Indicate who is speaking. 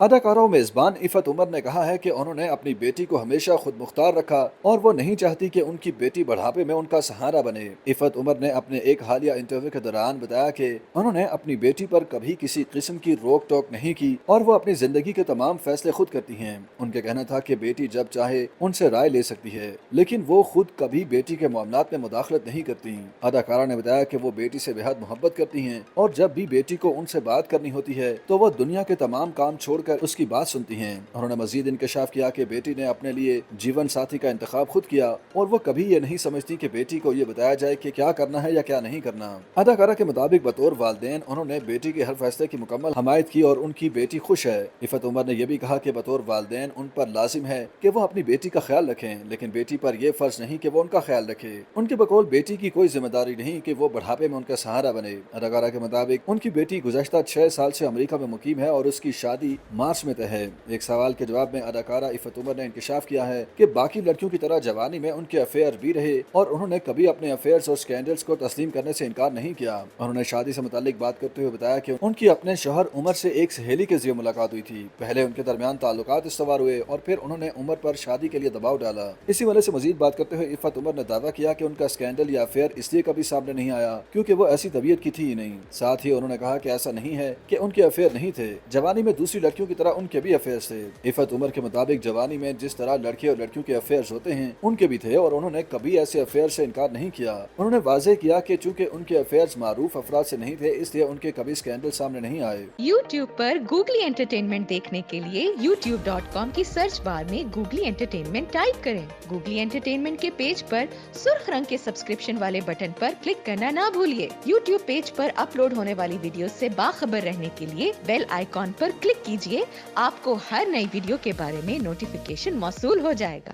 Speaker 1: अदाकारा और मेजबान इफ़त उमर ने कहा है कि उन्होंने अपनी बेटी को हमेशा खुद मुख्तार रखा और वो नहीं चाहती कि उनकी बेटी बढ़ापे में उनका सहारा बने। इफ़त उमर ने अपने एक हालिया इंटरव्यू के दौरान बताया कि उन्होंने अपनी बेटी पर कभी किसी किस्म की रोक टोक नहीं की और वो अपनी जिंदगी के तमाम फैसले खुद करती हैं। उनका कहना था कि बेटी जब चाहे उनसे राय ले सकती है, लेकिन वो खुद कभी बेटी के मामलात में मुदाखलत नहीं करती। अदाकारा ने बताया कि वो बेटी से बेहद मोहब्बत करती हैं और जब भी बेटी को उनसे बात करनी होती है तो वो दुनिया के तमाम काम छोड़कर उसकी बात सुनती हैं। उन्होंने मजीद इंकशाफ किया कि बेटी ने अपने लिए जीवन साथी का इंतखाब खुद किया और वो कभी ये नहीं समझती कि बेटी को ये बताया जाए कि क्या करना है या क्या नहीं करना। अदाकारा के मुताबिक बतौर वालिदैन उन्होंने बेटी के हर फैसले की मुकम्मल हमायत की और उनकी बेटी खुश है। इफ़त उमर ने यह भी कहा कि बतौर वालिदैन उन पर लाजिम है कि वो अपनी बेटी का ख्याल रखें, लेकिन बेटी पर यह फर्ज नहीं कि वो उनका ख्याल रखे। उनके बकौल बेटी की कोई जिम्मेदारी नहीं कि वो बढ़ापे में उनका सहारा बने। अदाकारा के मुताबिक उनकी बेटी गुज़श्ता 6 साल से अमेरिका में मुकीम है और उसकी शादी मार्च में तय है। एक सवाल के जवाब में अदाकारा इफ़त उमर ने इंकशाफ किया है कि बाकी लड़कियों की तरह जवानी में उनके अफेयर भी रहे और उन्होंने कभी अपने अफेयर्स और स्कैंडल्स को तस्लीम करने से इनकार नहीं किया। उन्होंने शादी से मुतालिक बात करते हुए बताया कि उनकी अपने शौहर उमर से एक सहेली के जरिए मुलाकात हुई थी। पहले उनके दरमियान ताल्लुकात इस्तवार हुए और फिर उन्होंने उमर पर शादी के लिए दबाव डाला। इसी वजह से मजीद बात करते हुए इफ़त उमर ने दावा किया कि उनका स्कैंडल या अफेयर इसलिए कभी सामने नहीं आया क्योंकि वो ऐसी तबीयत की थी ही नहीं। साथ ही उन्होंने कहा कि ऐसा नहीं है कि उनके अफेयर नहीं थे, जवानी में दूसरी लड़कियों की तरह उनके भी अफेयर थे। इफ़त उमर के मुताबिक जवानी में जिस तरह लड़के और लड़कियों के अफेयर्स होते हैं उनके भी थे और उन्होंने कभी ऐसे अफेयर से इनकार नहीं किया। उन्होंने वाज़ेह किया कि चूंकि उनके अफेयर्स मारूफ अफराद से नहीं थे इसलिए उनके कभी स्कैंडल सामने नहीं आए।
Speaker 2: YouTube पर गूगली एंटरटेनमेंट देखने के लिए youtube.com की सर्च बार में गूगली एंटरटेनमेंट टाइप करें। गूगली एंटरटेनमेंट के पेज पर सुर्ख रंग के सब्सक्रिप्शन वाले बटन पर क्लिक करना ना भूलिए। YouTube पेज पर अपलोड होने वाली वीडियो से बाखबर रहने के लिए बेल आइकॉन पर क्लिक कीजिए। आपको हर नई वीडियो के बारे में नोटिफिकेशन मौसूल हो जाएगा।